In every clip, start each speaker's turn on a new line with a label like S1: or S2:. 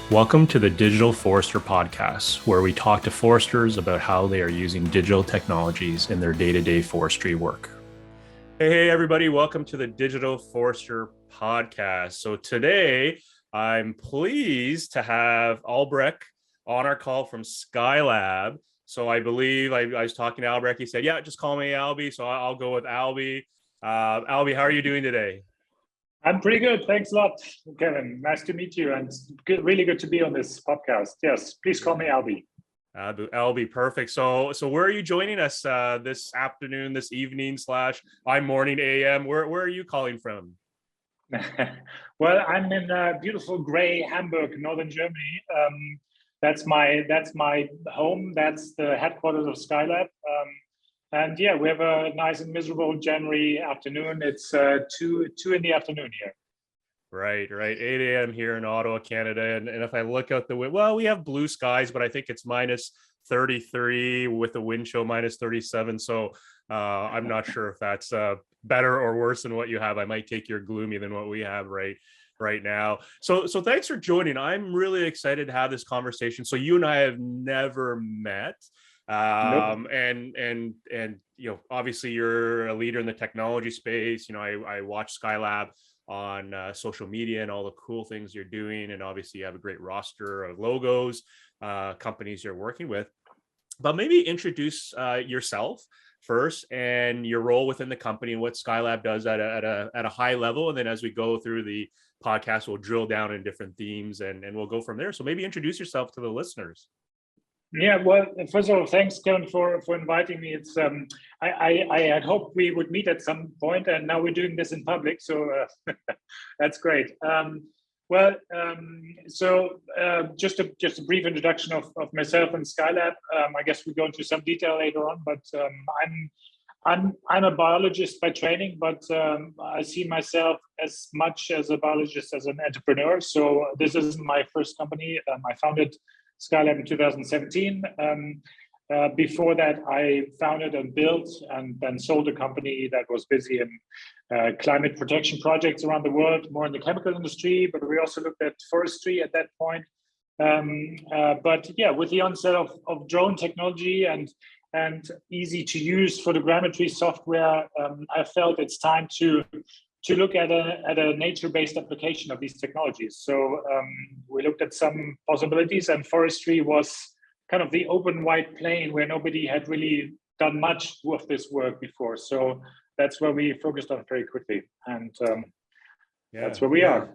S1: Welcome to the Digital Forester Podcast, where we talk to foresters about how they are using digital technologies in their day-to-day forestry work. Hey, everybody. Welcome to the Digital Forester Podcast. So today, I'm pleased to have Albrecht on our call from SKYLAB. So I believe I was talking to Albrecht. He said, yeah, just call me Albie. So I'll go with Albie. Albie, how are you doing today?
S2: I'm pretty good. Thanks a lot, Kevin. Nice to meet you, and really good to be on this podcast. Yes, please call me Albie.
S1: Albie, perfect. So where are you joining us this afternoon, this evening / I'm morning AM? Where are you calling from?
S2: Well, I'm in beautiful gray Hamburg, northern Germany. That's my home. That's the headquarters of SKYLAB. And yeah, we have a nice and miserable January afternoon. It's 2 in the afternoon here.
S1: Right. 8 a.m. here in Ottawa, Canada. And if I look out the window, well, we have blue skies, but I think it's minus 33 with the wind chill minus 37. So I'm not sure if that's better or worse than what you have. I might take your gloomy than what we have right now. So thanks for joining. I'm really excited to have this conversation. So you and I have never met.
S2: Nope.
S1: And obviously you're a leader in the technology space. I watch SKYLAB on social media and all the cool things you're doing, and obviously you have a great roster of logos, companies you're working with. But maybe introduce yourself first and your role within the company and what SKYLAB does at a high level, and then as we go through the podcast, we'll drill down in different themes and we'll go from there. So maybe introduce yourself to the listeners.
S2: Yeah, well, first of all, thanks, Kevin, for inviting me. It's I had hoped we would meet at some point, and now we're doing this in public, so that's great. Just a brief introduction of myself and SKYLAB. I guess we'll go into some detail later on, but I'm a biologist by training, but I see myself as much as a biologist as an entrepreneur. So this isn't my first company. I founded SKYLAB in 2017. Before that, I founded and built and then sold a company that was busy in climate protection projects around the world, more in the chemical industry, but we also looked at forestry at that point. But yeah, with the onset of drone technology and easy to use photogrammetry software, I felt it's time to look at a nature-based application of these technologies. So we looked at some possibilities, and forestry was kind of the open white plain where nobody had really done much of this work before. So that's where we focused on very quickly, and that's where we are.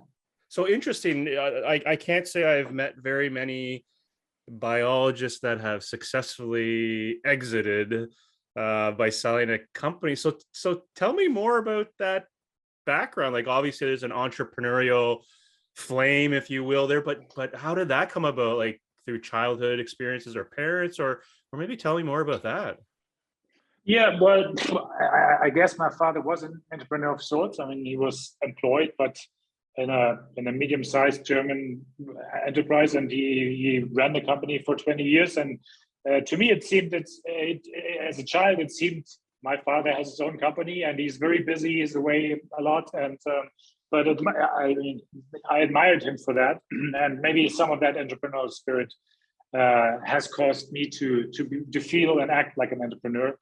S1: So interesting. I can't say I've met very many biologists that have successfully exited by selling a company. So tell me more about that background. Like, obviously there's an entrepreneurial flame, if you will, there, but how did that come about? Like through childhood experiences or parents, or maybe tell me more about that.
S2: Yeah, well, I guess my father was an entrepreneur of sorts. I mean, he was employed, but in a medium-sized German enterprise, and he ran the company for 20 years. And to me, it seemed as a child, it seemed my father has his own company and he's very busy. He's away a lot, and but I admired him for that, and maybe some of that entrepreneurial spirit has caused me to feel and act like an entrepreneur.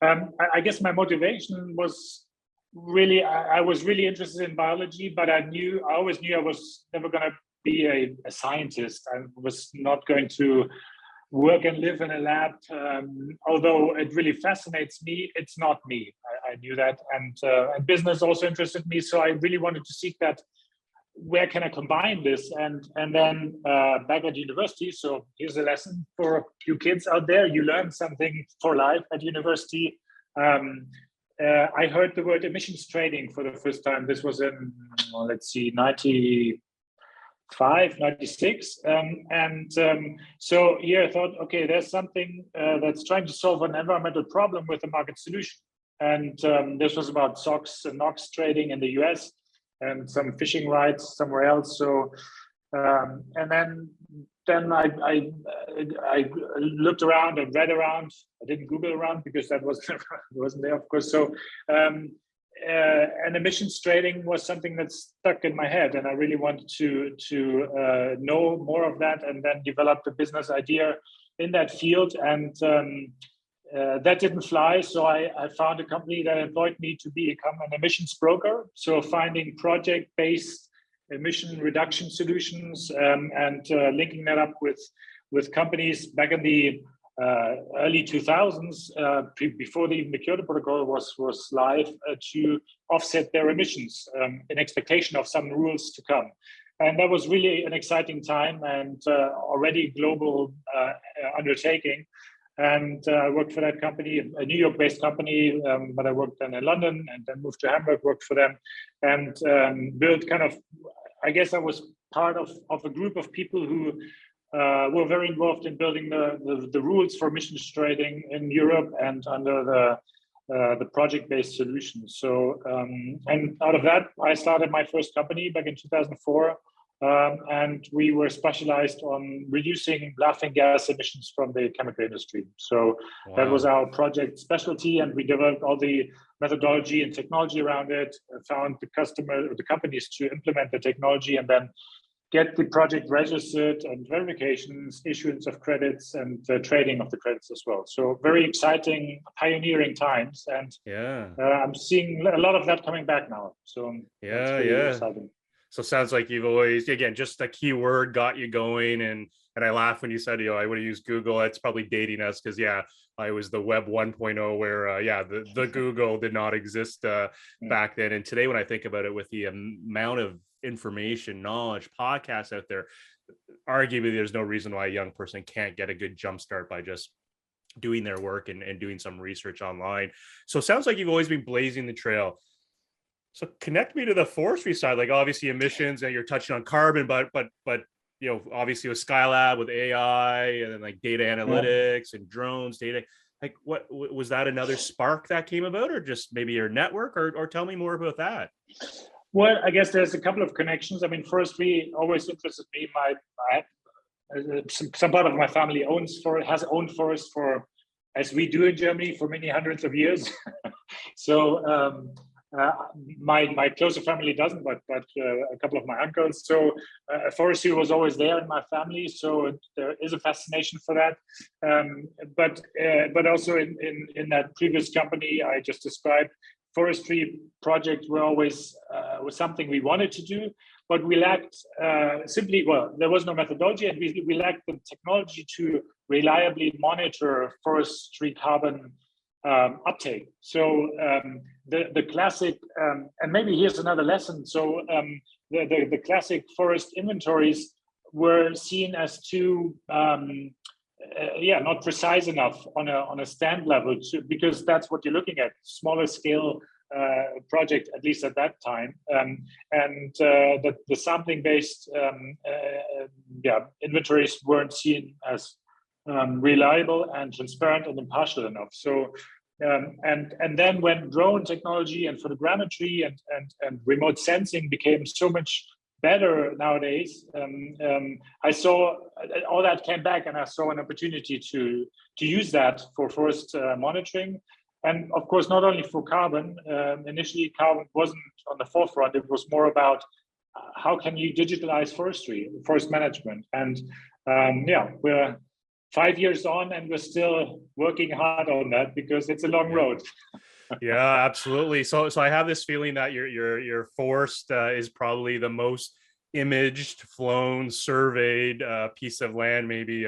S2: I guess my motivation was really I was really interested in biology, but I always knew I was never going to be a scientist. I was not going to work and live in a lab. Although it really fascinates me, it's not me. I knew that, and business also interested me. So I really wanted to seek that. Where can I combine this? And then back at university. So here's a lesson for you kids out there: you learn something for life at university. I heard the word emissions trading for the first time. This was in 96. So here I thought, okay, there's something that's trying to solve an environmental problem with a market solution. And this was about SOx and NOx trading in the US and some fishing rights somewhere else. So, and then I looked around and read around. I didn't Google around because that wasn't there, of course. So and emissions trading was something that stuck in my head, and I really wanted to know more of that, and then developed a business idea in that field. And that didn't fly, so I found a company that employed me to become an emissions broker. So finding project-based emission reduction solutions, and linking that up with companies back in the early 2000s, before even the Kyoto Protocol was live, to offset their emissions in expectation of some rules to come. And that was really an exciting time, and already global undertaking. And I worked for that company, a New York-based company, but I worked then in London and then moved to Hamburg, worked for them, and built kind of, I guess I was part of a group of people who were very involved in building the rules for emissions trading in Europe and under the project-based solutions. So, and out of that, I started my first company back in 2004. And we were specialized on reducing laughing gas emissions from the chemical industry. So that was our project specialty, and we developed all the methodology and technology around it, found the companies to implement the technology, and then get the project registered, and verifications, issuance of credits, and trading of the credits as well. So very exciting, pioneering times, and I'm seeing a lot of that coming back now. So that's really exciting.
S1: So it sounds like you've always, again, just a keyword got you going. And I laugh when you said, I would have used Google. It's probably dating us because, I was the web 1.0 where, the Google did not exist back then. And today, when I think about it, with the amount of information, knowledge, podcasts out there, arguably there's no reason why a young person can't get a good jump start by just doing their work and doing some research online. So it sounds like you've always been blazing the trail. So connect me to the forestry side, like obviously emissions, and you're touching on carbon, but obviously with SKYLAB, with AI, and then like data analytics and drones data. Like, what was that another spark that came about, or just maybe your network, or tell me more about that?
S2: Well, I guess there's a couple of connections. I mean, forestry always interested me. Some part of my family has owned forest for, as we do in Germany, for many hundreds of years. So. My closer family doesn't, but a couple of my uncles. So forestry was always there in my family. So there is a fascination for that. But also in that previous company I just described, forestry projects were always was something we wanted to do, but we lacked there was no methodology, and we lacked the technology to reliably monitor forestry carbon uptake. So the classic, and maybe here's another lesson. So the classic forest inventories were seen as too, not precise enough on a stand level, because that's what you're looking at, smaller scale project, at least at that time. And the sampling based inventories weren't seen as reliable and transparent and impartial enough. So and then when drone technology and photogrammetry and remote sensing became so much better nowadays, I saw all that came back, and I saw an opportunity to use that for forest monitoring. And of course, not only for carbon. Initially, carbon wasn't on the forefront. It was more about how can you digitalize forest management. And we're 5 years on, and we're still working hard on that because it's a long road.
S1: Yeah, absolutely. So I have this feeling that your forest is probably the most imaged, flown, surveyed piece of land, maybe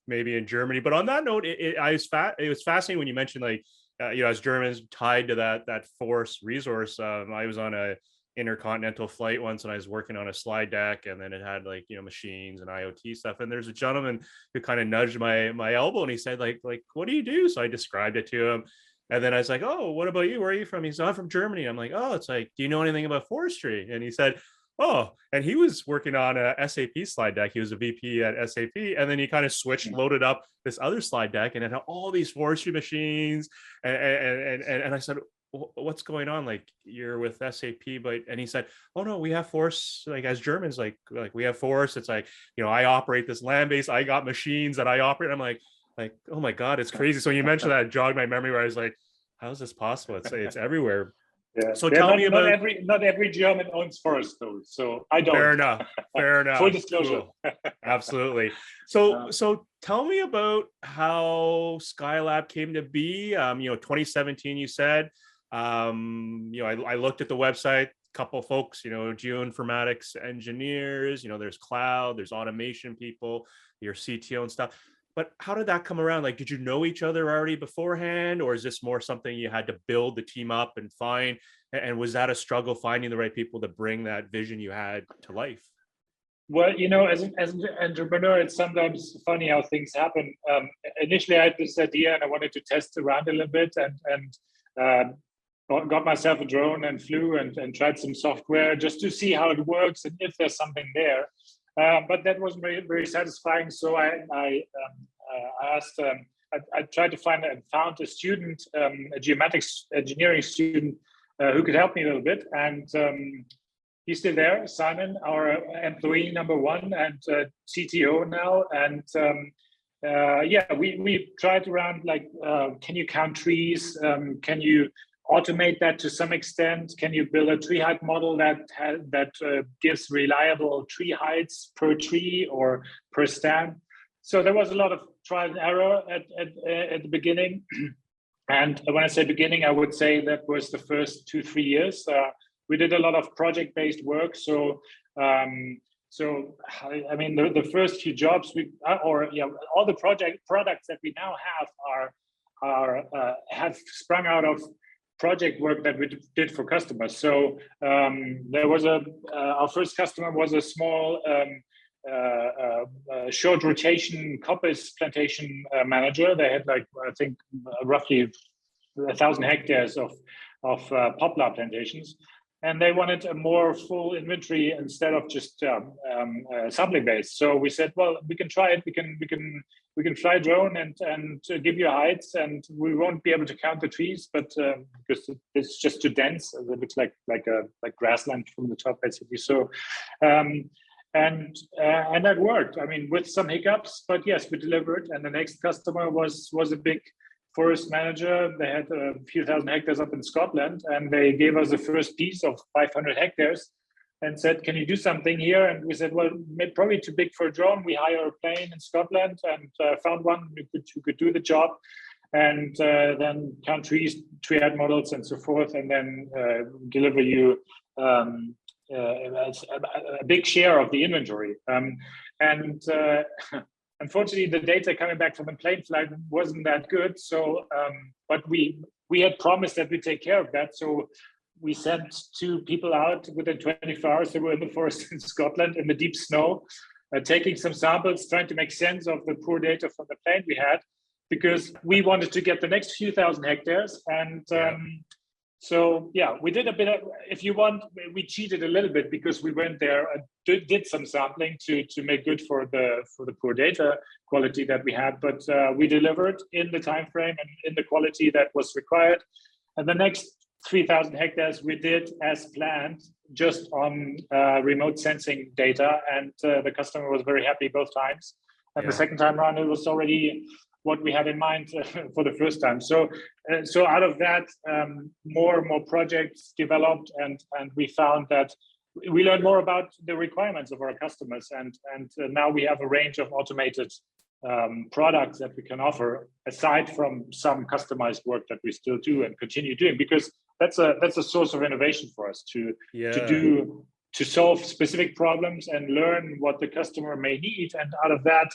S1: in Germany. But on that note, it was fascinating when you mentioned, like, as Germans tied to that forest resource. I was on a intercontinental flight once, and I was working on a slide deck, and then it had like machines and IoT stuff, and there's a gentleman who kind of nudged my elbow, and he said like what do you do? So I described it to him, and then I was like, oh, what about you? Where are you from? He said, I'm from Germany. I'm like, oh, it's like, do you know anything about forestry? And he said, oh, and he was working on a SAP slide deck. He was a VP at SAP, and then he kind of loaded up this other slide deck, and it had all these forestry machines, and I said, what's going on? Like, you're with SAP, and he said, oh no, we have forests, like as Germans, like we have forests. It's like, I operate this land base. I got machines that I operate. I'm like, oh my God, it's crazy. So you mentioned that, jogged my memory, where I was like, how is this possible? It's everywhere.
S2: Yeah.
S1: So
S2: Yeah,
S1: tell me about.
S2: not every German owns forest though, so I don't.
S1: Fair enough. Fair enough.
S2: Full disclosure.
S1: Cool. Absolutely. So tell me about how SKYLAB came to be. 2017, you said. I looked at the website. Couple folks, geoinformatics engineers. There's cloud, there's automation people, your CTO and stuff. But how did that come around? Like, did you know each other already beforehand, or is this more something you had to build the team up and find? And was that a struggle finding the right people to bring that vision you had to life?
S2: Well, as an entrepreneur, it's sometimes funny how things happen. Initially, I had this idea and I wanted to test around a little bit and got myself a drone and flew and tried some software just to see how it works and if there's something there. But that wasn't very, very satisfying. So I asked, I tried to find and found a student, a geomatics engineering student who could help me a little bit. And he's still there, Simon, our employee number one and CTO now. And we tried around like, can you count trees? Can you automate that to some extent? Can you build a tree height model that gives reliable tree heights per tree or per stand? So there was a lot of trial and error at the beginning. And when I say beginning, I would say that was the first 2-3 years. We did a lot of project-based work. So the first few jobs all the products that we now have sprung out of project work that we did for customers. So there was our first customer was a small short rotation coppice plantation manager. They had roughly 1,000 hectares of poplar plantations, and they wanted a more full inventory instead of just sampling based. So we said, well, we can try it. We can fly a drone and give you heights, and we won't be able to count the trees, but because it's just too dense, it looks like grassland from the top, basically. So, and that worked. I mean, with some hiccups, but yes, we delivered. And the next customer was a big forest manager. They had a few thousand hectares up in Scotland, and they gave us the first piece of 500 hectares. And said, can you do something here? And we said, well, probably too big for a drone. We hire a plane in Scotland and found one who could do the job, and then count trees, tree height models, and so forth, and then deliver you a big share of the inventory. Unfortunately, the data coming back from the plane flight wasn't that good. So, but we had promised that we take care of that. So we sent 2 people out within 24 hours. They were in the forest in Scotland in the deep snow, taking some samples, trying to make sense of the poor data from the plane we had, because we wanted to get the next few thousand hectares. And we did a bit of, if you want, we cheated a little bit because we went there and did some sampling to make good for the poor data quality that we had. But we delivered in the time frame and in the quality that was required. And the next 3,000 hectares we did as planned, just on remote sensing data, and the customer was very happy both times. And the second time around, it was already what we had in mind for the first time. So out of that, more and more projects developed, and we found that we learned more about the requirements of our customers, and now we have a range of automated products that we can offer, aside from some customized work that we still do and continue doing, because that's a source of innovation for us to solve specific problems and learn what the customer may need, and out of that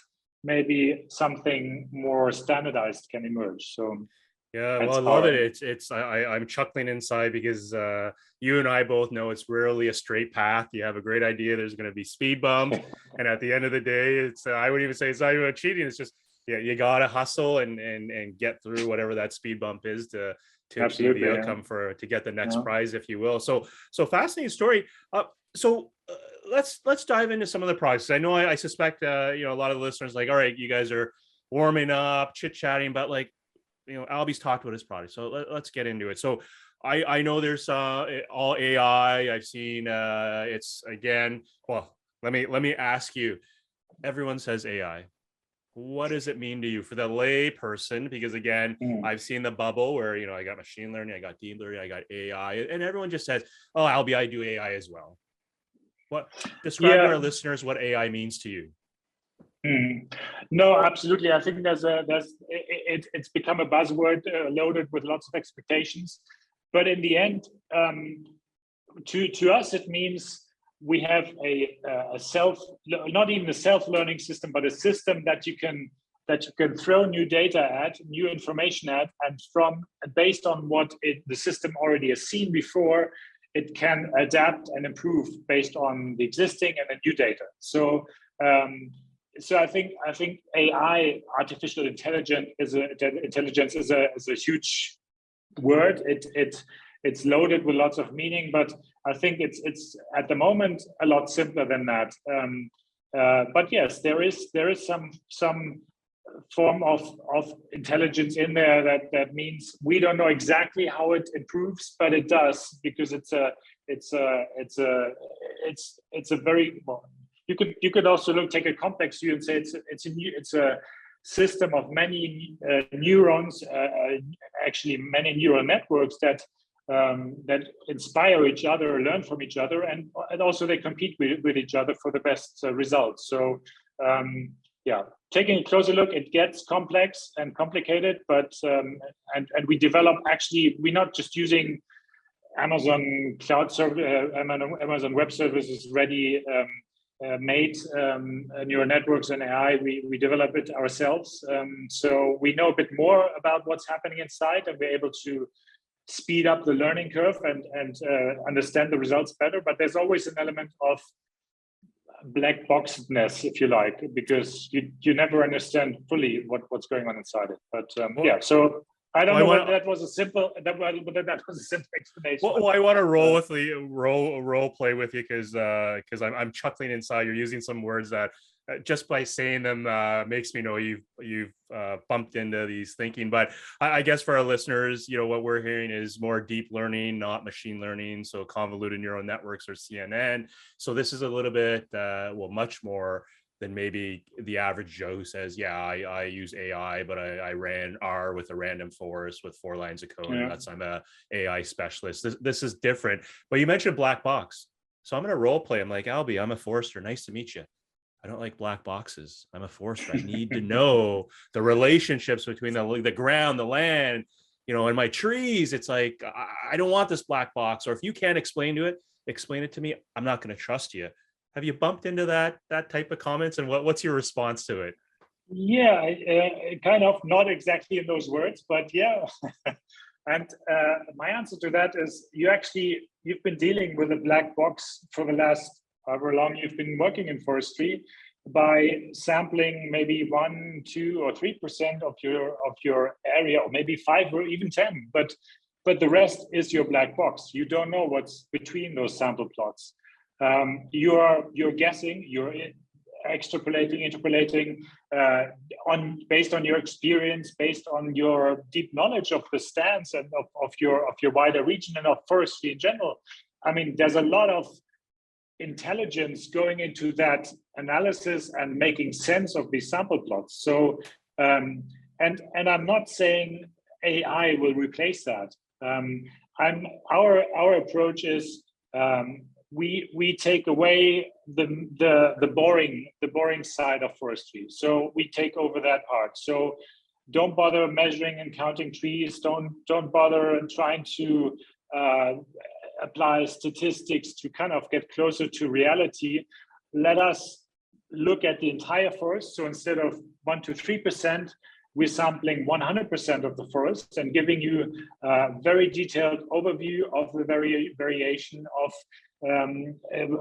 S2: maybe something more standardized can emerge. So
S1: yeah, well, I love it. I'm chuckling inside because you and I both know it's rarely a straight path. You have a great idea. There's going to be speed bumps, and at the end of the day, it's I would even say it's not even cheating. It's just you gotta hustle and get through whatever that speed bump is to achieve the outcome to get the next prize, if you will. So fascinating story. Let's dive into some of the projects. I know I suspect a lot of the listeners like, all right, you guys are warming up, chit chatting, but like, Albie's talked about his product, so let's get into it. So I know there's all AI. I've seen it's again. Well, let me ask you. Everyone says AI. what does it mean to you for the lay person? Because again, I've seen the bubble where, you know, I got machine learning, I got deep learning, I got AI, and everyone just says, oh, Albie, I do AI as well. What, describe to our listeners what AI means to you.
S2: No, absolutely. I think it's become a buzzword loaded with lots of expectations. But in the end, to us, it means we have a not even a self-learning system, but a system that you can throw new data at, new information at, and based on what the system already has seen before, it can adapt and improve based on the existing and the new data. So I think AI, artificial intelligence, is a huge word. It's loaded with lots of meaning, but I think it's at the moment a lot simpler than that. But yes, there is some form of intelligence in there that means we don't know exactly how it improves, but it does, because it's a very well, you could also take a complex view and say it's a system of many neurons, actually many neural networks that inspire each other, learn from each other, and also they compete with each other for the best results. So yeah, taking a closer look, it gets complex and complicated, but and we develop, actually, we're not just using Amazon cloud service, Amazon Web Services ready made neural networks and AI. We develop it ourselves, so we know a bit more about what's happening inside, and we're able to speed up the learning curve and understand the results better. But there's always an element of black boxedness, if you like, because you never understand fully what's going on inside it. But yeah, so I don't know whether that was a simple explanation.
S1: Well, I want to roll with the role play with you because I'm chuckling inside. You're using some words that just by saying them makes me know you've bumped into these thinking. But I guess for our listeners, you know, what we're hearing is more deep learning, not machine learning. So convoluted neural networks or CNN. So this is a little bit, much more than maybe the average Joe says, yeah, I use AI, but I ran R with a random forest with 4 lines of code. Yeah. I'm a AI specialist. This is different. But you mentioned black box. So I'm going to role play. I'm like, Albie, I'm a forester. Nice to meet you. I don't like black boxes. I'm a forester. I need to know the relationships between the ground, the land, you know, and my trees. It's like, I don't want this black box. Or if you can't explain it to me. I'm not going to trust you. Have you bumped into that type of comments, and what's your response to it?
S2: Yeah, kind of, not exactly in those words, but yeah. And my answer to that is you've been dealing with a black box for the last however long you've been working in forestry by sampling maybe 1, 2, or 3% of your area, or maybe 5 or even 10. But the rest is your black box. You don't know what's between those sample plots. You're guessing, you're extrapolating, interpolating based on your experience, based on your deep knowledge of the stance and of your wider region and of forestry in general. I mean, there's a lot of intelligence going into that analysis and making sense of these sample plots. So, and I'm not saying AI will replace that. Our approach is we take away the boring side of forestry. So we take over that part. So don't bother measuring and counting trees. Don't bother trying to apply statistics to kind of get closer to reality. Let us look at the entire forest. So instead of 1 to 3%, we're sampling 100% of the forest and giving you a very detailed overview of the variation of.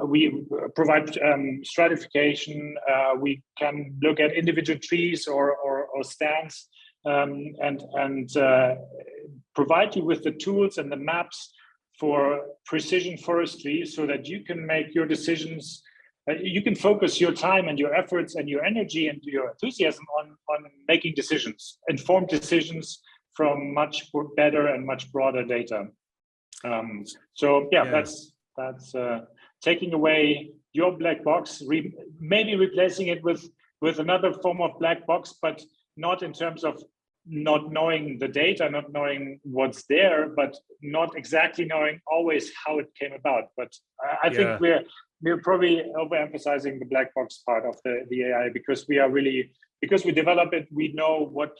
S2: We provide stratification. We can look at individual trees or stands and provide you with the tools and the maps for precision forestry, so that you can make your decisions. You can focus your time and your efforts and your energy and your enthusiasm on making decisions, informed decisions from much better and much broader data. So yeah, that's taking away your black box, maybe replacing it with with another form of black box, but not in terms of not knowing the data, not knowing what's there, but not exactly knowing always how it came about. But I think we're probably overemphasizing the black box part of the AI, because we are really, because we develop it, we know what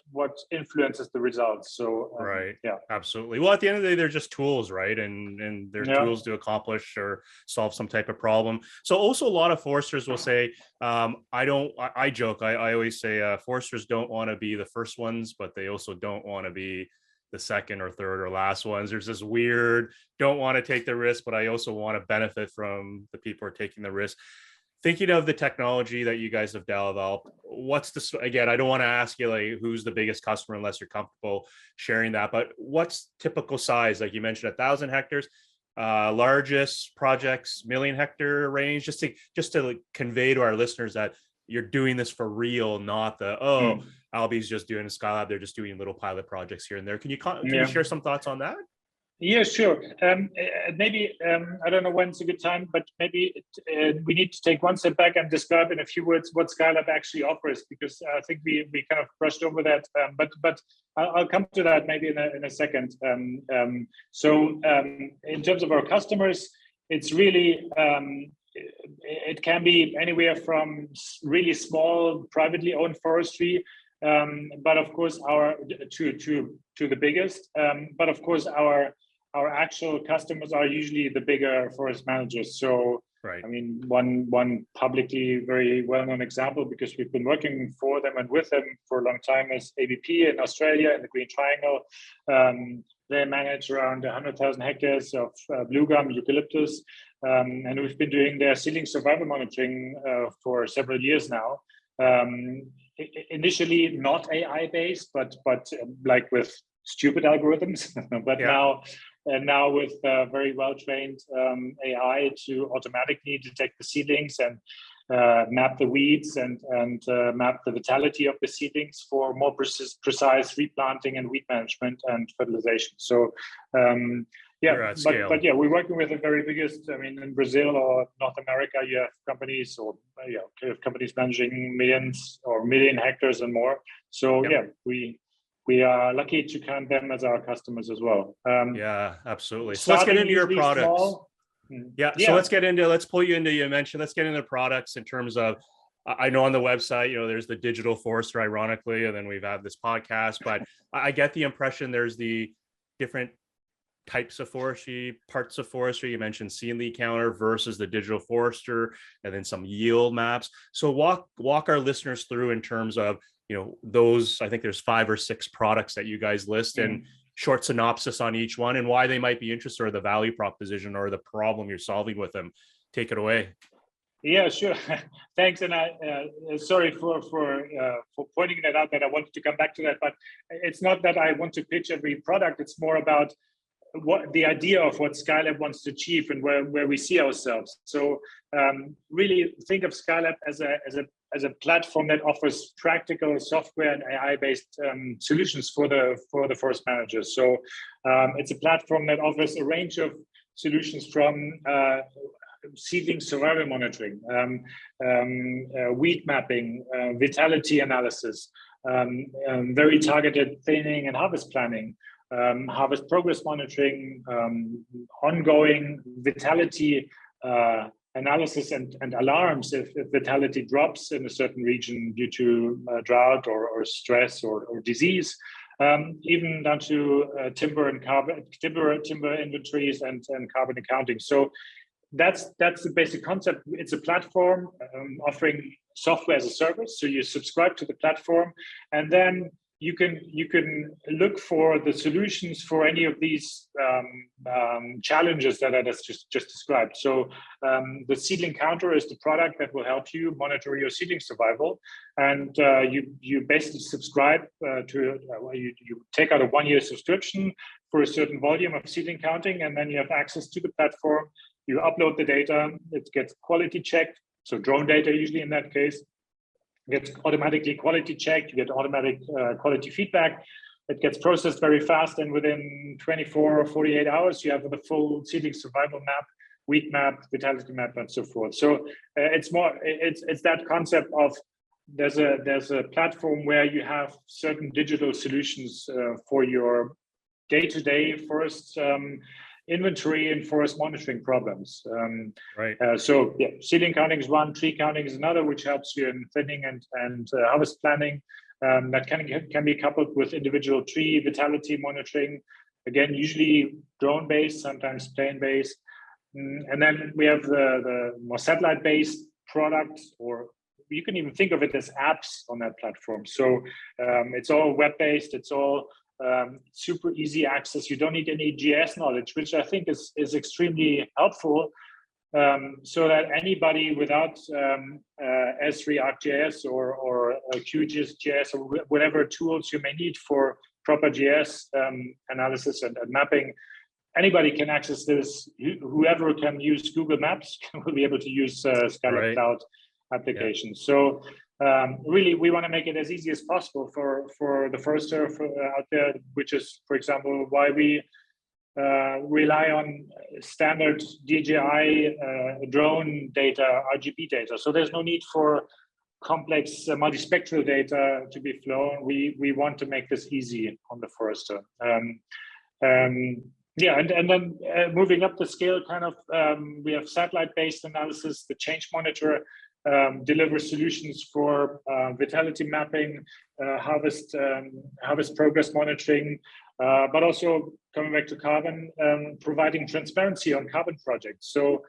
S2: influences the results. So
S1: right,
S2: yeah,
S1: absolutely. Well, at the end of the day, they're just tools, right? And they're tools to accomplish or solve some type of problem. So also a lot of foresters will say, I joke, I always say foresters don't want to be the first ones, but they also don't want to be the second or third or last ones. There's this weird, don't want to take the risk, but I also want to benefit from the people who are taking the risk. Thinking of the technology that you guys have developed, what's this, again, I don't want to ask you like who's the biggest customer unless you're comfortable sharing that, but what's typical size? Like you mentioned 1,000 hectares, largest projects, 1,000,000 hectare range, just to like convey to our listeners that you're doing this for real, not the, Albie's just doing a SKYLAB, they're just doing little pilot projects here and there. Can you share some thoughts on that?
S2: Yeah, sure. Maybe, I don't know when's a good time, but maybe we need to take one step back and describe in a few words what SKYLAB actually offers, because I think we kind of brushed over that, but I'll come to that maybe in a second. So in terms of our customers, it's really, it can be anywhere from really small privately owned forestry, but of course to the biggest, but of course our actual customers are usually the bigger forest managers. So right. I mean, one publicly very well-known example, because we've been working for them and with them for a long time, is ABP in Australia in the Green Triangle. They manage around 100,000 hectares of blue gum eucalyptus, and we've been doing their seedling survival monitoring for several years now. Initially not AI-based, but like with stupid algorithms, but now with very well-trained AI to automatically detect the seedlings and map the weeds and map the vitality of the seedlings for more precise replanting and weed management and fertilization. So but yeah, we're working with the very biggest. I mean, in Brazil or North America, you have companies companies managing millions or 1,000,000 hectares and more. So we are lucky to count them as our customers as well.
S1: Yeah, absolutely. So let's get into your products. So let's pull you into, you mentioned, let's get into products in terms of, I know on the website, there's the digital forester, ironically, and then we've had this podcast, but I get the impression there's the different types of forestry, parts of forestry. You mentioned seed lead counter versus the digital forester, and then some yield maps. So walk our listeners through in terms of, those, I think there's 5 or 6 products that you guys list, and short synopsis on each one and why they might be interested, or the value proposition or the problem you're solving with them. Take it away.
S2: Yeah, sure. Thanks. And I sorry for pointing that out, that I wanted to come back to that, but it's not that I want to pitch every product. It's more about what the idea of what SKYLAB wants to achieve and where we see ourselves. So really think of SKYLAB as a platform that offers practical software and AI-based solutions for the forest managers. So it's a platform that offers a range of solutions from seedling survival monitoring, weed mapping, vitality analysis, very targeted thinning and harvest planning, harvest progress monitoring, ongoing vitality analysis and alarms if vitality drops in a certain region due to drought or stress or disease, even down to timber inventories and carbon accounting. So that's the basic concept. It's a platform offering software as a service. So you subscribe to the platform, and then you can look for the solutions for any of these challenges that I just described. So the seedling counter is the product that will help you monitor your seedling survival, and you basically subscribe to you take out a 1-year subscription for a certain volume of seedling counting, and then you have access to the platform. You upload the data, it gets quality checked. So drone data usually in that case. Gets automatically quality checked, you get automatic quality feedback. It gets processed very fast, and within 24 or 48 hours, you have the full seedling survival map, weed map, vitality map, and so forth. So it's that concept of there's a platform where you have certain digital solutions for your day-to-day forest inventory and forest monitoring problems.
S1: Right.
S2: So yeah, seedling counting is one, tree counting is another, which helps you in thinning and harvest planning. That can be coupled with individual tree vitality monitoring. Again, usually drone-based, sometimes plane-based. And then we have the more satellite-based products, or you can even think of it as apps on that platform. So it's all web-based, it's all super easy access. You don't need any GIS knowledge, which I think is extremely helpful, so that anybody without S3 ArcGIS or QGIS or whatever tools you may need for proper GIS analysis and mapping, anybody can access this. Whoever can use Google Maps will be able to use SKYLAB Cloud applications. So really, we want to make it as easy as possible for the forester out there, which is, for example, why we rely on standard DJI drone data, RGB data. So there's no need for complex multispectral data to be flown. We want to make this easy on the forester. Yeah, and then moving up the scale, kind of, we have satellite-based analysis, the change monitor, delivers solutions for vitality mapping, harvest progress monitoring, but also coming back to carbon, providing transparency on carbon projects. So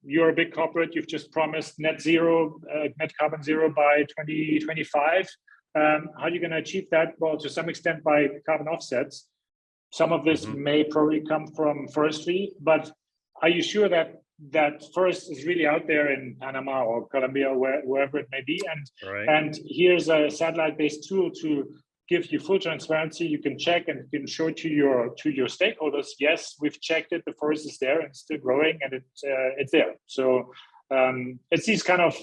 S2: you're a big corporate, you've just promised net carbon zero by 2025. How are you going to achieve that? Well, to some extent by carbon offsets. Some of this may probably come from forestry, but are you sure that forest is really out there in Panama or Colombia or wherever it may be? And here's a satellite-based tool to give you full transparency. You can check and you can show to your stakeholders, yes, we've checked it, the forest is there and it's still growing and it's there. So it's these kind of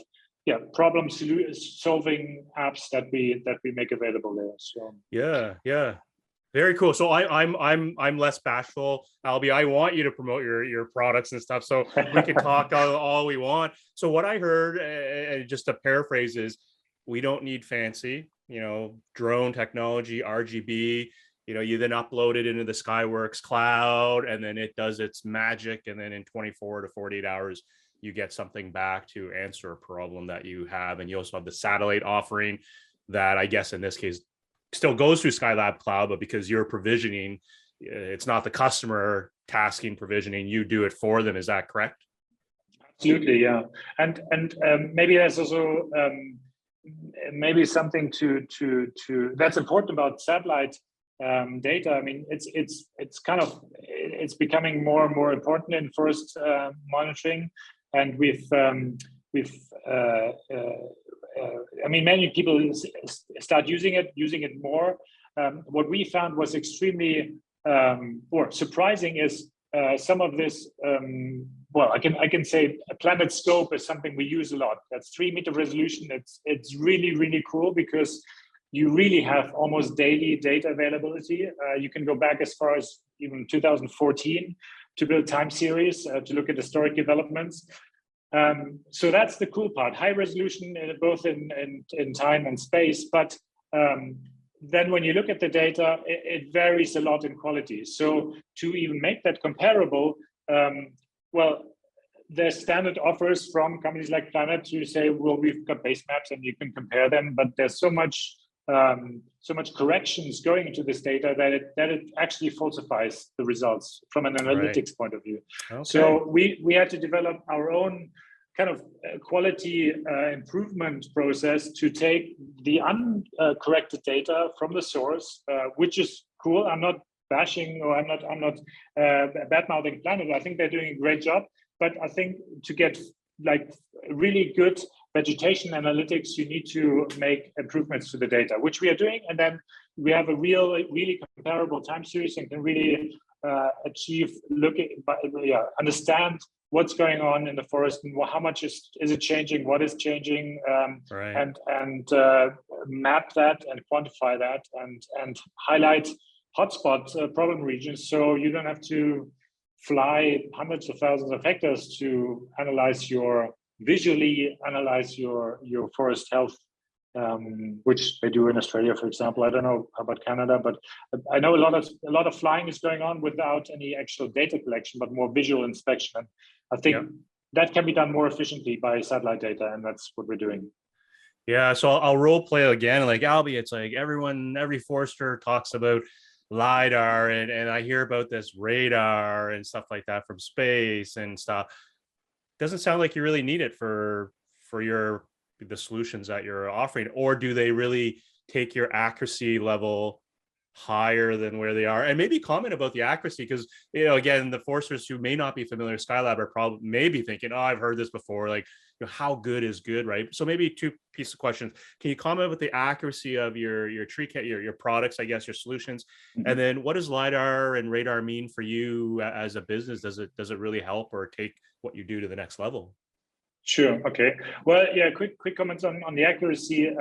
S2: problem solving apps that we make available there. So
S1: yeah. Very cool. So I'm less bashful, Albie. I want you to promote your products and stuff. So we can talk all we want. So what I heard, just to paraphrase, is we don't need fancy, drone technology, RGB. You then upload it into the Skyworks cloud, and then it does its magic. And then in 24 to 48 hours, you get something back to answer a problem that you have. And you also have the satellite offering that, I guess in this case, still goes through SKYLAB Cloud, but because you're provisioning, it's not the customer tasking provisioning, you do it for them. Is that correct?
S2: Absolutely, yeah. And maybe there's also maybe something to that's important about satellite data. I mean, it's kind of becoming more and more important in forest monitoring, and I mean, many people start using it more. What we found was extremely surprising is some of this. I can say a planet scope is something we use a lot. That's 3-meter resolution. It's really, really cool because you really have almost daily data availability. You can go back as far as even 2014 to build time series to look at historic developments. So that's the cool part, high resolution both in time and space, but then when you look at the data, it varies a lot in quality. So to even make that comparable, there's standard offers from companies like Planet to say, well, we've got base maps and you can compare them, but there's so much corrections going into this data that it actually falsifies the results from an analytics point of view. Okay. So we had to develop our own kind of quality improvement process to take the uncorrected data from the source, which is cool. I'm not bashing or I'm not bad-mouthing Planet. I think they're doing a great job, but I think to get like really good vegetation analytics, you need to make improvements to the data, which we are doing. And then we have a really comparable time series and can really understand what's going on in the forest and how much is it changing, what is changing, and map that and quantify that and highlight hotspot problem regions. So you don't have to fly hundreds of thousands of hectares to analyze your visually analyze your forest health, which they do in Australia, for example. I don't know about Canada, but I know a lot of flying is going on without any actual data collection, but more visual inspection. And I think that can be done more efficiently by satellite data, and that's what we're doing.
S1: Yeah, so I'll role play again. Like Albie, it's like every forester talks about LiDAR, and I hear about this radar and stuff like that from space and stuff. Doesn't sound like you really need it for the solutions that you're offering, or do they really take your accuracy level higher than where they are? And maybe comment about the accuracy, because again, the foresters who may not be familiar with SKYLAB are probably maybe thinking, oh, I've heard this before, like how good is good, right? So maybe two pieces of questions. Can you comment with the accuracy of your tree kit, your products, I guess, your solutions? And then what does LiDAR and radar mean for you as a business? Does it really help or take what you do to the next level?
S2: Sure. Okay. Well, yeah. Quick comments on the accuracy.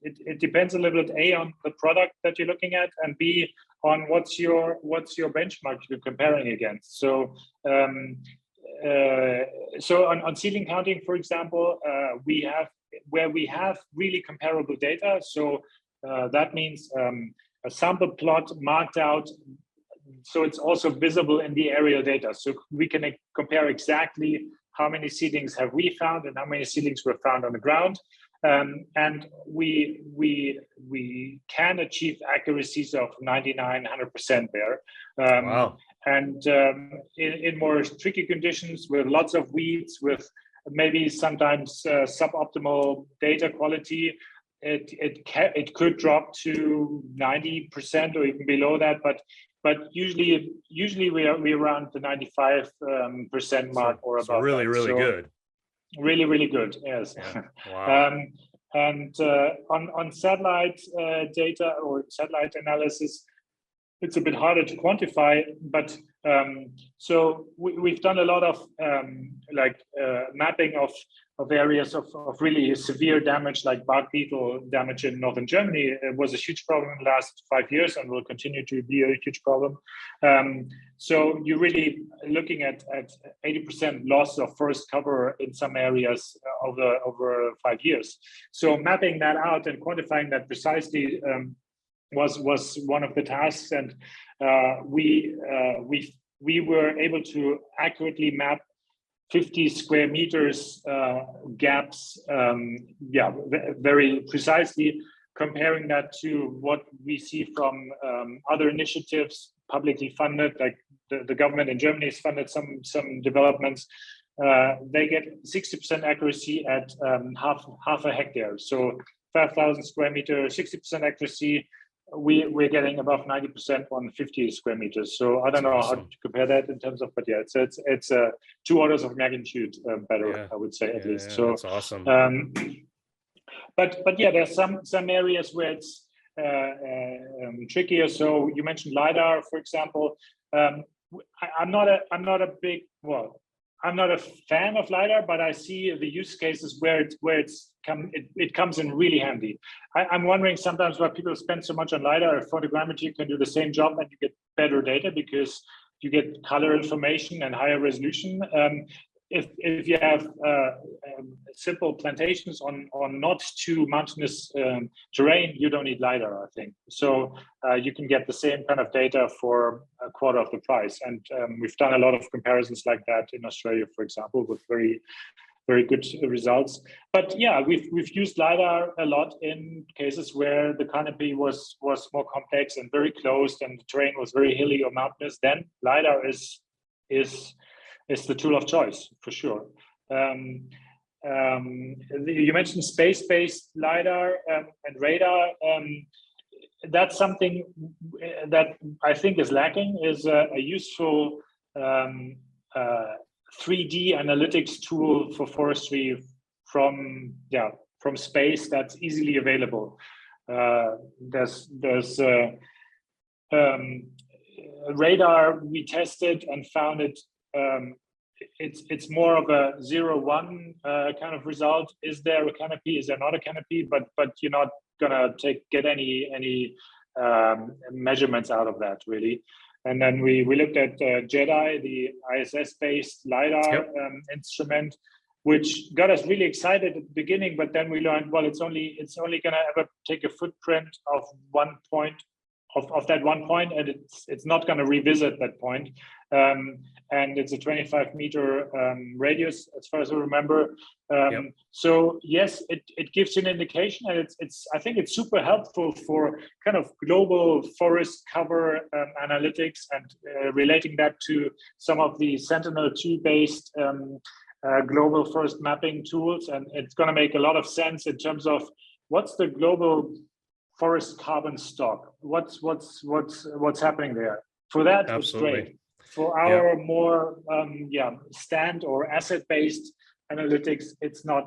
S2: It depends a little bit, A, on the product that you're looking at, and B, on what's your benchmark you're comparing against. So on seedling counting, for example, we have really comparable data. So that means a sample plot marked out, so it's also visible in the aerial data. So we can compare exactly how many seedlings have we found and how many seedlings were found on the ground. And we can achieve accuracies of 99, 100% there.
S1: Wow.
S2: And in more tricky conditions with lots of weeds, with maybe sometimes suboptimal data quality, it could drop to 90% or even below that. But usually we around the 95% mark or above.
S1: So really good.
S2: Really good. Yes.
S1: Yeah. Wow.
S2: And on satellite data or satellite analysis, it's a bit harder to quantify, but so we've done a lot of mapping of areas of really severe damage, like bark beetle damage in northern Germany. It was a huge problem in the last 5 years and will continue to be a huge problem. So you're really looking at 80% loss of forest cover in some areas over 5 years. So mapping that out and quantifying that precisely was one of the tasks, and we were able to accurately map 50 square meters gaps, very precisely, comparing that to what we see from other initiatives publicly funded, like the government in Germany has funded some developments. They get 60% accuracy at half a hectare. So 5,000 square meters, 60% accuracy. We're getting above 90% on 50 square meters. So I don't know how to compare that in terms of, but yeah, it's 2 orders of magnitude better, I would say, at least. So
S1: that's awesome.
S2: But yeah, there's some areas where it's trickier. So you mentioned LiDAR, for example. I'm not a fan of LiDAR, but I see the use cases where it comes in really handy. I'm wondering sometimes why people spend so much on LiDAR. If photogrammetry can do the same job and you get better data because you get color information and higher resolution. If you have simple plantations on not too mountainous terrain, you don't need LiDAR, I think. So you can get the same kind of data for a quarter of the price. And we've done a lot of comparisons like that in Australia, for example, with very, very good results. But yeah, we've used LiDAR a lot in cases where the canopy was more complex and very closed and the terrain was very hilly or mountainous. Then LiDAR is the tool of choice, for sure. You mentioned space-based LiDAR and radar. That's something that I think is lacking, is a useful 3D analytics tool for forestry from space that's easily available. There's radar we tested and found it. It's more of a 0-1 kind of result. Is there a canopy? Is there not a canopy? But you're not gonna get any measurements out of that, really. And then we looked at JEDI, the ISS-based LiDAR instrument, which got us really excited at the beginning. But then we learned, well, it's only going to ever take a footprint of 1 point of that 1 point, and it's not going to revisit that point. And it's a 25-meter radius, as far as I remember. So yes, it gives you an indication, and I think it's super helpful for kind of global forest cover analytics, and relating that to some of the Sentinel-2 based global forest mapping tools. And it's going to make a lot of sense in terms of what's the global forest carbon stock, what's happening there. For that,
S1: Absolutely.
S2: It's great. For our more stand or asset based analytics, it's not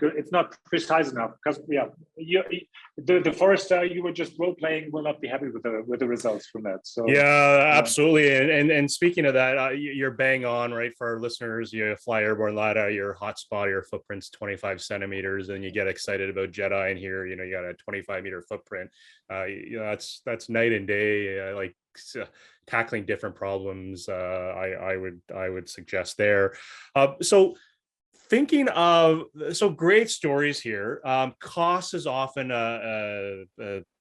S2: good. It's not precise enough, because the forester you were just role playing will not be happy with the results from that. So
S1: absolutely. And speaking of that, you're bang on, right? For our listeners, you fly airborne LiDAR, your hotspot, your footprint's 25 centimeters, and you get excited about Jedi, and here, you got a 25-meter footprint. That's night and day. Tackling different problems. I would suggest there. So thinking of, great stories here. Cost is often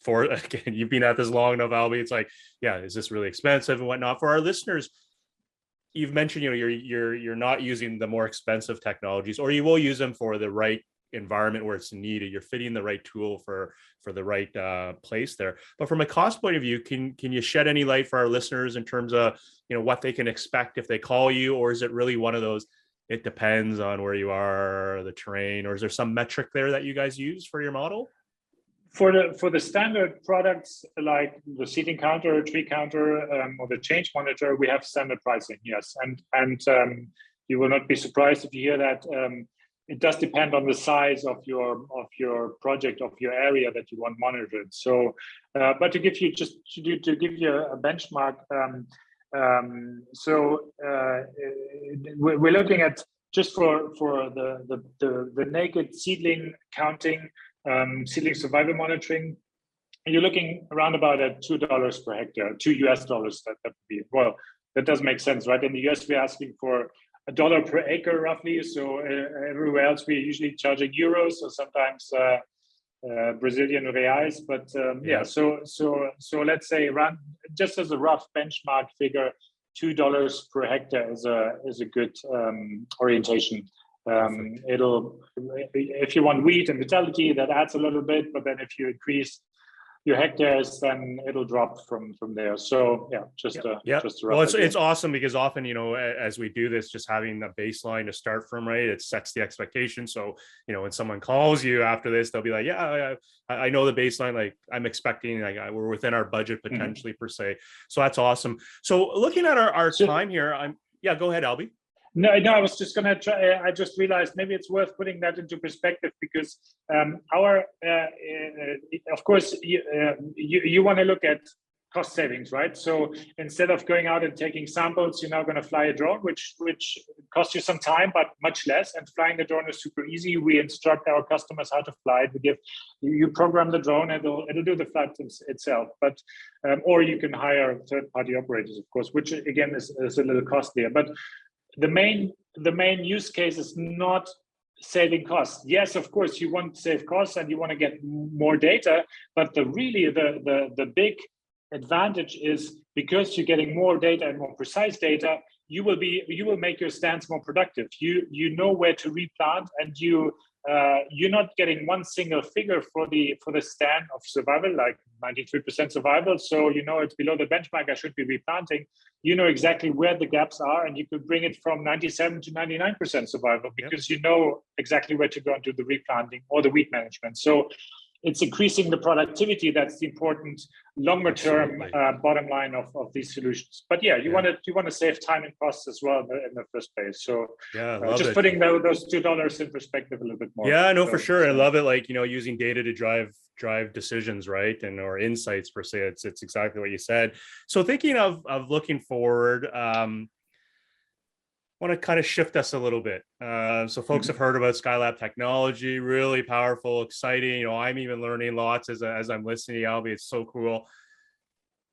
S1: for, again, you've been at this long enough, Albie. It's like, is this really expensive and whatnot? For our listeners, you've mentioned, you're not using the more expensive technologies, or you will use them for the right environment where it's needed. You're fitting the right tool for the right place there. But from a cost point of view, can you shed any light for our listeners in terms of what they can expect if they call you, or is it really one of those, it depends on where you are, the terrain, or is there some metric there that you guys use for your model?
S2: For the standard products like the seeding counter, tree counter, or the change monitor, we have standard pricing, yes. And you will not be surprised if you hear that. It does depend on the size of your project, of your area that you want monitored. So, but to give you a benchmark, we're looking at, just for the naked seedling counting, seedling survival monitoring, you're looking around about at $2 per hectare, $2 US. That would be, well, that does make sense, right? In the US, we're asking for $1 per acre roughly. So everywhere else, we're usually charging euros, or sometimes Brazilian reais. But so let's say, around, just as a rough benchmark figure, $2 per hectare is a good orientation. It'll, if you want wheat and vitality, that adds a little bit, but then if you increase your hectares, then it'll drop from there. So just a
S1: well, it's awesome, because often, as we do this, just having a baseline to start from, right, it sets the expectation. So when someone calls you after this, they'll be like, I know the baseline, like I'm expecting, like we're within our budget potentially, per se. So that's awesome. So looking at our time here, go ahead, Albie.
S2: No, I was just going to try. I just realized maybe it's worth putting that into perspective, because of course, you want to look at cost savings, right? So instead of going out and taking samples, you're now going to fly a drone, which costs you some time, but much less. And flying the drone is super easy. We instruct our customers how to fly it. You program the drone, and it'll do the flight itself. But or you can hire third-party operators, of course, which again is a little costlier. But the main use case is not saving costs. Yes, of course, you want to save costs and you want to get more data, but the big advantage is, because you're getting more data and more precise data, you will make your stands more productive. You know where to replant, and you're not getting one single figure for the stand of survival, like 93% survival. So it's below the benchmark, I should be replanting. You know exactly where the gaps are, and you could bring it from 97 to 99% survival, because you know exactly where to go and do the replanting or the weed management. So it's increasing the productivity. That's the important longer term bottom line of these solutions. But you want to save time and costs as well in the first place. So just putting those $2 in perspective a little bit more.
S1: For sure. I love it. Like, using data to drive decisions, right? And or insights, per se. It's exactly what you said. So thinking of looking forward, want to kind of shift us a little bit. So folks have heard about SKYLAB technology, really powerful, exciting. I'm even learning lots as I'm listening to Albie. It's so cool.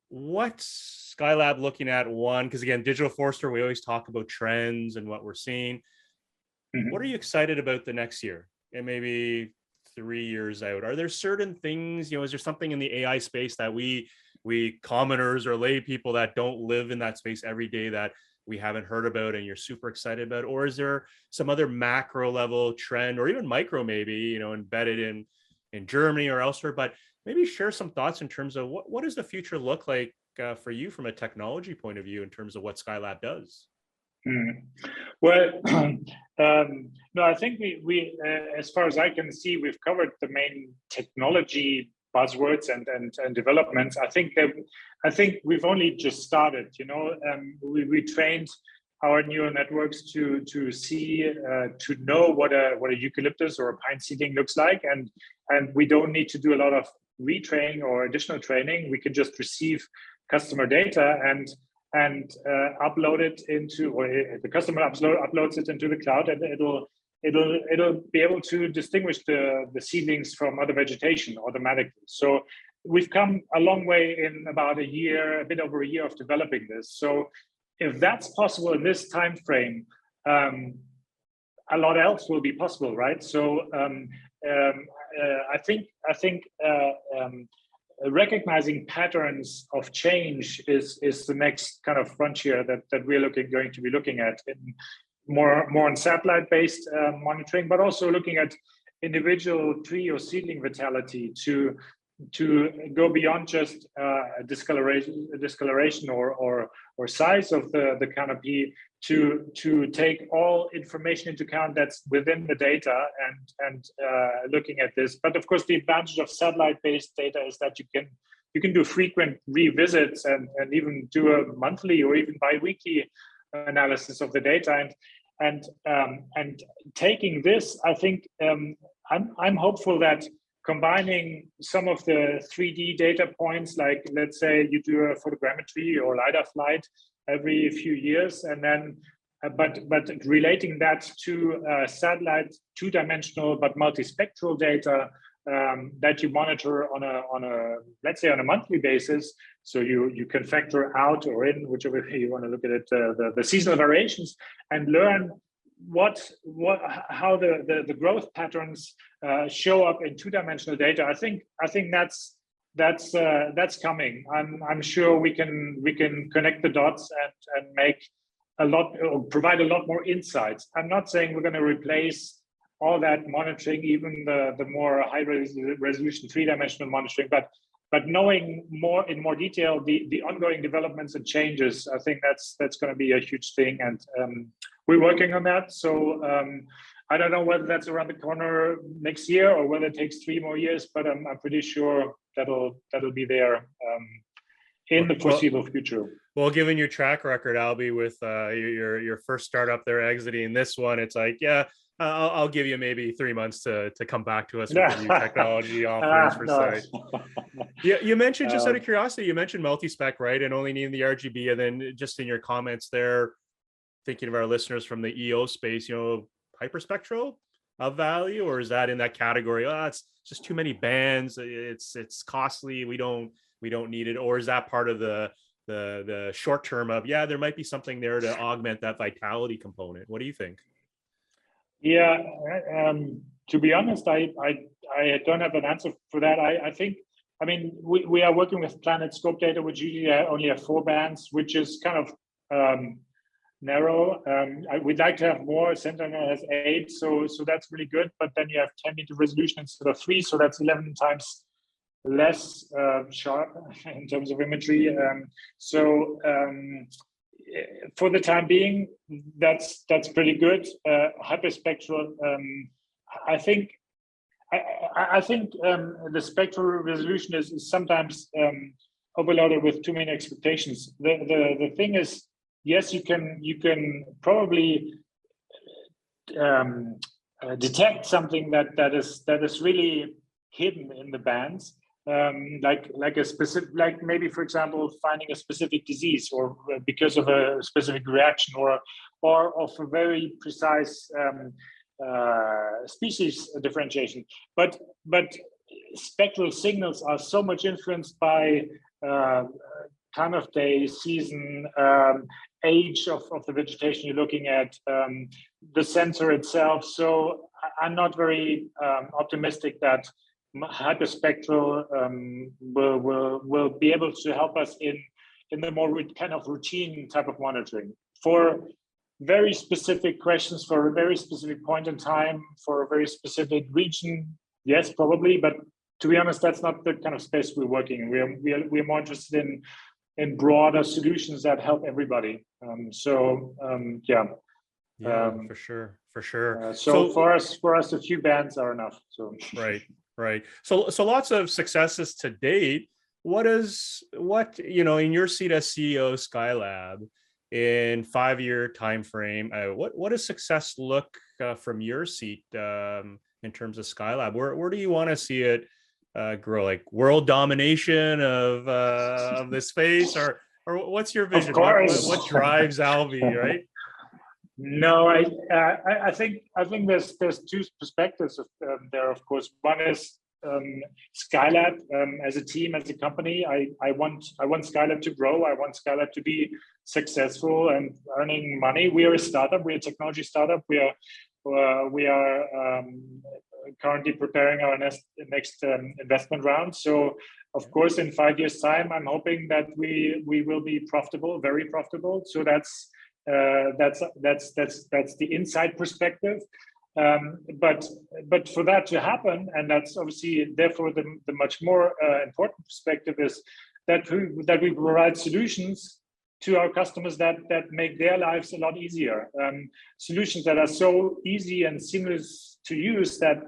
S1: What's SKYLAB looking at? One, because again, digital forester, we always talk about trends and what we're seeing. what are you excited about the next year and maybe 3 years out? Are there certain things, is there something in the AI space that we commoners or lay people that don't live in that space every day that we haven't heard about and you're super excited about? Or is there some other macro level trend or even micro, maybe, embedded in Germany or elsewhere, but maybe share some thoughts in terms of what does the future look like for you from a technology point of view in terms of what SKYLAB does?
S2: Well, no, I think we as far as I can see, we've covered the main technology buzzwords and developments. I think we've only just started. We trained our neural networks to see to know what a eucalyptus or a pine seedling looks like, and we don't need to do a lot of retraining or additional training. We can just receive customer data and upload it into, or the customer uploads it into the cloud, and it'll be able to distinguish the seedlings from other vegetation automatically. So we've come a long way in about a year, a bit over a year of developing this. So if that's possible in this time frame, a lot else will be possible, right? So I think recognizing patterns of change is the next kind of frontier that we're going to be looking at, in more on satellite-based monitoring, but also looking at individual tree or seedling vitality to go beyond just discoloration or size of the canopy, to take all information into account that's within the data and looking at this. But of course, the advantage of satellite-based data is that you can do frequent revisits and even do a monthly or even bi-weekly analysis of the data. And taking this, I think I'm hopeful that combining some of the 3D data points, like let's say you do a photogrammetry or LiDAR flight every few years, and then but relating that to satellite two-dimensional but multispectral data that you monitor on a let's say on a monthly basis. So you can factor out or in, whichever way you want to look at it, the seasonal variations, and learn how the growth patterns show up in two-dimensional data. I think that's coming. I'm sure we can connect the dots and make a lot, or provide a lot more insights. I'm not saying we're going to replace all that monitoring, even the more high resolution three-dimensional monitoring, but knowing in more detail the ongoing developments and changes, I think that's going to be a huge thing, and we're working on that. So I don't know whether that's around the corner next year or whether it takes 3 more years, but I'm pretty sure that'll be there in the foreseeable future.
S1: Well, given your track record, Albie, with your first startup there exiting this one, it's like, yeah, I'll give you maybe 3 months to come back to us with the new technology offerings for site. Yeah, you mentioned, just out of curiosity, you mentioned multi-spec, right? And only needing the RGB, and then just in your comments there, thinking of our listeners from the EO space, hyperspectral of value, or is that in that category? It's just too many bands. It's costly. We don't need it, or is that part of the short term of, yeah, there might be something there to augment that vitality component? What do you think?
S2: Yeah, to be honest, I don't have an answer for that. I mean, we are working with Planet Scope data, which usually only have 4 bands, which is kind of narrow. We'd like to have more. Sentinel has 8, so that's really good. But then you have 10 meter resolution instead of 3, so that's 11 times less sharp in terms of imagery. For the time being, that's pretty good. Hyperspectral, I think the spectral resolution is sometimes overloaded with too many expectations. The thing is, yes, you can probably detect something that is really hidden in the bands. Like a specific, like maybe, for example, finding a specific disease, or because of a specific reaction, or of a very precise species differentiation. But spectral signals are so much influenced by time of day, season, age of the vegetation you're looking at, the sensor itself. So I'm not very optimistic that hyperspectral will be able to help us in the more kind of routine type of monitoring for very specific questions, for a very specific point in time, for a very specific region. Yes, probably, but to be honest, that's not the kind of space we're working in. We're more interested in broader solutions that help everybody. Yeah.
S1: For sure.
S2: So for us, a few bands are enough. So
S1: right. So lots of successes to date. What in your seat as CEO of SKYLAB in 5-year time frame? What does success look from your seat in terms of SKYLAB? Where do you want to see it grow? Like world domination of this space, or what's your vision?
S2: Of course.
S1: What drives Albie, right?
S2: No, I think there's two perspectives there. Of course, one is SKYLAB as a team, as a company. I want SKYLAB to grow. I want SKYLAB to be successful and earning money. We are a startup. We're a technology startup. We are currently preparing our next investment round. So, of course, in 5 years' time, I'm hoping that we will be profitable, very profitable. So that's the inside perspective. But for that to happen, and that's obviously therefore the much more important perspective is that we provide solutions to our customers that make their lives a lot easier. Solutions that are so easy and seamless to use that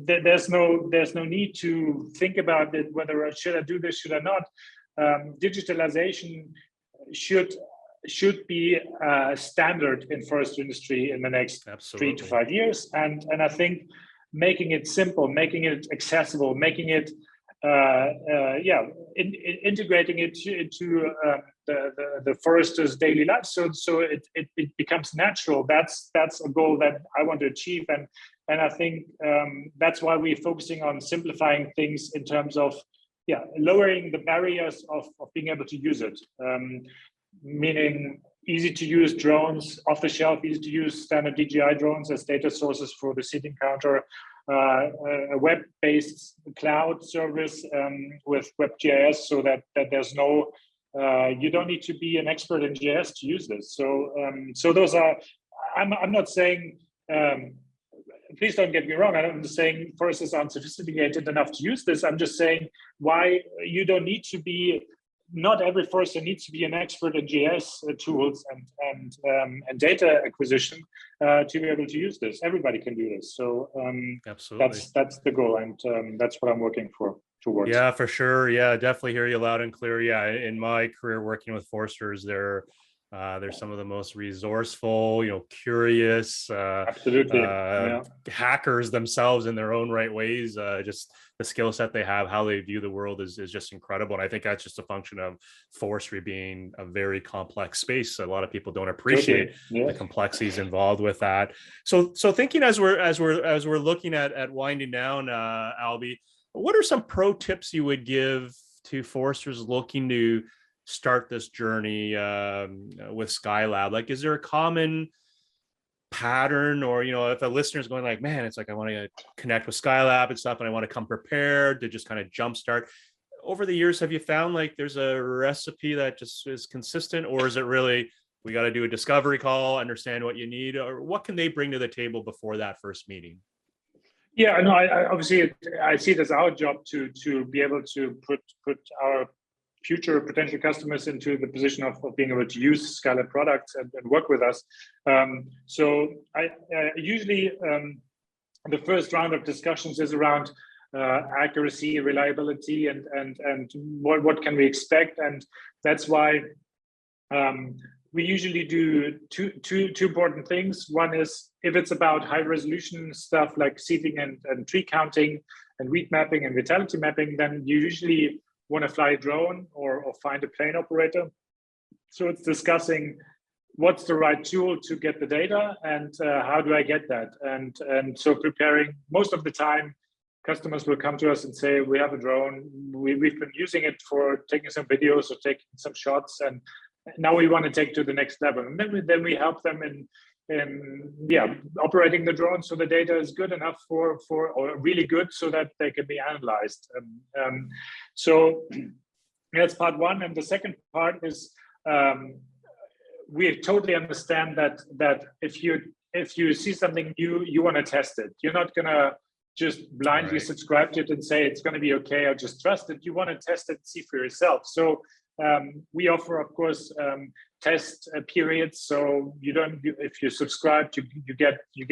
S2: there's no need to think about it, whether should I do this, should I not. Digitalization should be standard in forest industry in the next
S1: Absolutely.
S2: 3 to 5 years, and I think making it simple, making it accessible, making it integrating it into the forester's daily life, so it becomes natural. That's a goal that I want to achieve, and I think that's why we're focusing on simplifying things in terms of lowering the barriers of being able to use it. Meaning easy to use drones off the shelf, easy to use standard DJI drones as data sources for the seed encounter, a web-based cloud service with WebGIS, so that there's no you don't need to be an expert in GIS to use this. So those are. I'm not saying. Please don't get me wrong. I'm just saying foresters aren't sophisticated enough to use this. I'm just saying why you don't need to be. Not every forester needs to be an expert in GIS tools and data acquisition to be able to use this. Everybody can do this. So
S1: absolutely,
S2: that's the goal, and that's what I'm working towards.
S1: Yeah, for sure. Yeah, definitely hear you loud and clear. Yeah, in my career working with foresters, they're some of the most resourceful, curious,
S2: absolutely,
S1: hackers themselves in their own right ways. Just the skill set they have, how they view the world is just incredible. And I think that's just a function of forestry being a very complex space. A lot of people don't appreciate the complexities involved with that. So thinking as we're looking at winding down, Albie, what are some pro tips you would give to foresters looking to start this journey with SKYLAB? Like, is there a common pattern, or if a listener is going like, man, it's like I want to connect with SKYLAB and stuff, and I want to come prepared to just kind of jumpstart? Over the years, have you found like there's a recipe that just is consistent, or is it really we got to do a discovery call, understand what you need, or what can they bring to the table before that first meeting?
S2: Yeah, no, I obviously I see it as our job to be able to put our future potential customers into the position of being able to use SKYLAB products and work with us. So I usually the first round of discussions is around accuracy, reliability, and what can we expect, and that's why we usually do two important things. One is if it's about high resolution stuff like seeding and tree counting and weed mapping and vitality mapping, then you usually want to fly a drone or find a plane operator. So it's discussing what's the right tool to get the data and how do I get that, and so preparing most of the time customers will come to us and say, we have a drone, we've been using it for taking some videos or taking some shots, and now we want to take to the next level. And then we help them in operating the drone so the data is good enough or really good so that they can be analyzed. So that's part one. And the second part is we totally understand that if you see something new, you want to test it. You're not gonna just blindly subscribe to it and say it's going to be okay, or just trust it. You want to test it and see for yourself. So we offer, of course, test periods. So if you subscribe, you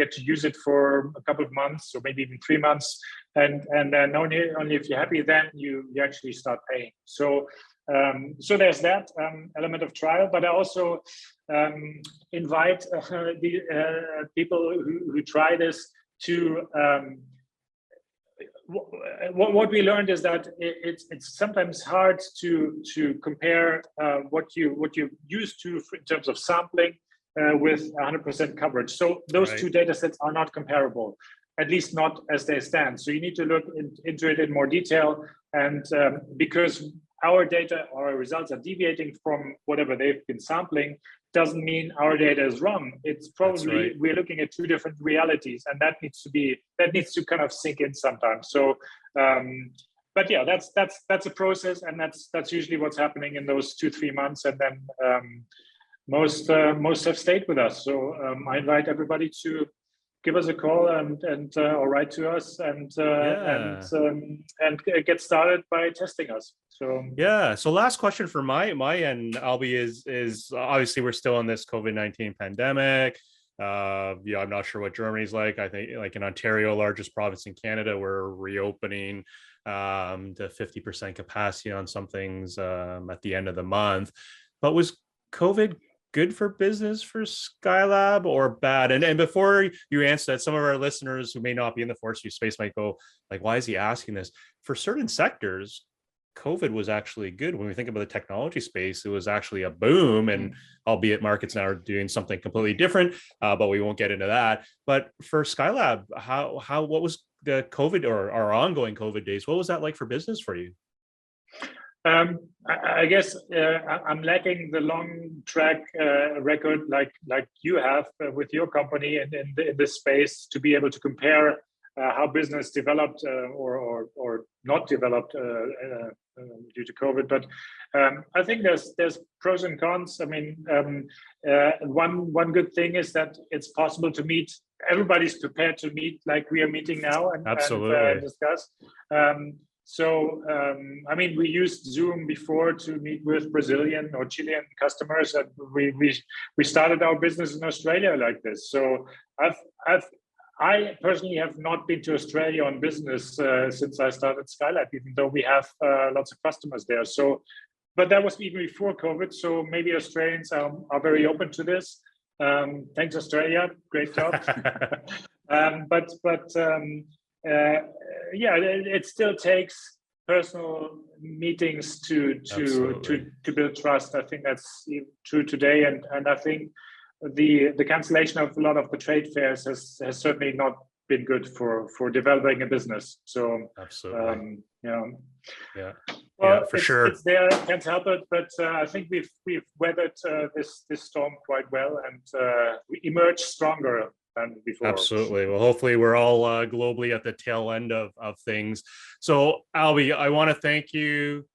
S2: get to use it for a couple of months or maybe even 3 months, and then only if you're happy, then you actually start paying. So there's that element of trial, but I also invite the people who try this to. What we learned is that it's sometimes hard to compare what you're used to in terms of sampling with 100% coverage. So those two data sets are not comparable, at least not as they stand. So you need to look into it in more detail, and because our data or our results are deviating from whatever they've been sampling, doesn't mean our data is wrong. It's probably we're looking at two different realities, and that needs to kind of sink in sometimes. So, but yeah, that's a process, and that's usually what's happening in those 2-3 months, and then most have stayed with us. So I invite everybody to give us a call and or write to us and get started by testing us. So
S1: So last question for my end, Albie, is obviously we're still in this COVID-19 pandemic. I'm not sure what Germany's like. I think like in Ontario, largest province in Canada, we're reopening to 50% capacity on some things at the end of the month. But was COVID good for business for SKYLAB or bad? And before you answer that, some of our listeners who may not be in the forestry space might go like, why is he asking this? For certain sectors, COVID was actually good. When we think about the technology space, it was actually a boom, and albeit markets now are doing something completely different, but we won't get into that. But for SKYLAB, what was the COVID or our ongoing COVID days? What was that like for business for you?
S2: I guess I'm lacking the long track record like you have with your company in this space to be able to compare how business developed or not developed due to COVID. But I think there's pros and cons. I mean, one good thing is that it's possible to meet. Everybody's prepared to meet like we are meeting now and discuss. I mean, we used Zoom before to meet with Brazilian or Chilean customers, and we started our business in Australia like this. So I personally have not been to Australia on business since I started SKYLAB, even though we have lots of customers there. So, but that was even before COVID. So maybe Australians are very open to this. Thanks, Australia. Great job. It still takes personal meetings to build trust. I think that's true today, and I think the cancellation of a lot of the trade fairs has certainly not been good for developing a business. So
S1: absolutely,
S2: well,
S1: for sure,
S2: it's there. Can't help it, but I think we've weathered this storm quite well, and we emerged stronger than before.
S1: Absolutely. Well, hopefully we're all globally at the tail end of things. So Albie, I want to thank you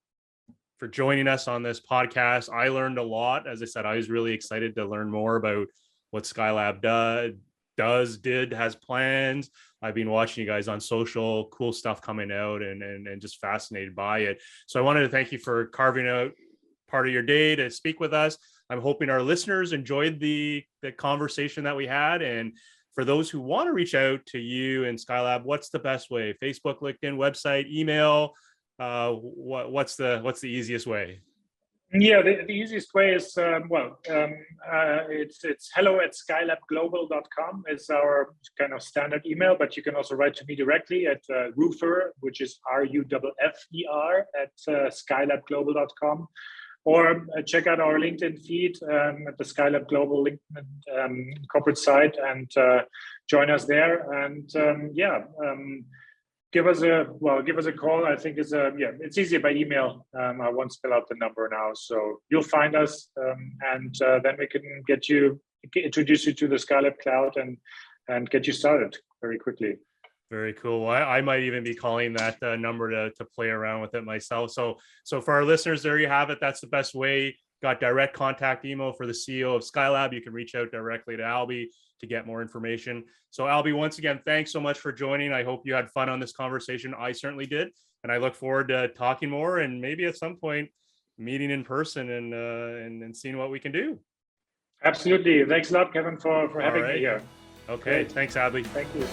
S1: for joining us on this podcast. I learned a lot. As I said, I was really excited to learn more about what SKYLAB has plans. I've been watching you guys on social, cool stuff coming out, and just fascinated by it. So I wanted to thank you for carving out part of your day to speak with us. I'm hoping our listeners enjoyed the conversation that we had. And for those who want to reach out to you and SKYLAB, what's the best way? Facebook, LinkedIn, website, email? What's the easiest way?
S2: Yeah, the easiest way is it's hello@skylabglobal.com is our kind of standard email, but you can also write to me directly at Ruffer, which is RUFFER at skylabglobal.com, or check out our LinkedIn feed at the SKYLAB Global LinkedIn corporate site and join us there. And give us a call. I think it's easier by email. I won't spell out the number now, so you'll find us, and then we can introduce you to the SKYLAB cloud and get you started very quickly.
S1: Very cool. Well, I might even be calling that number to play around with it myself. So for our listeners, there you have it. That's the best way. Got direct contact email for the CEO of SKYLAB. You can reach out directly to Albie to get more information. So Albie, once again, thanks so much for joining. I hope you had fun on this conversation. I certainly did. And I look forward to talking more and maybe at some point meeting in person and seeing what we can do.
S2: Absolutely. Thanks a lot, Kevin, for having me here.
S1: Okay.
S2: Great.
S1: Thanks, Albie.
S2: Thank you.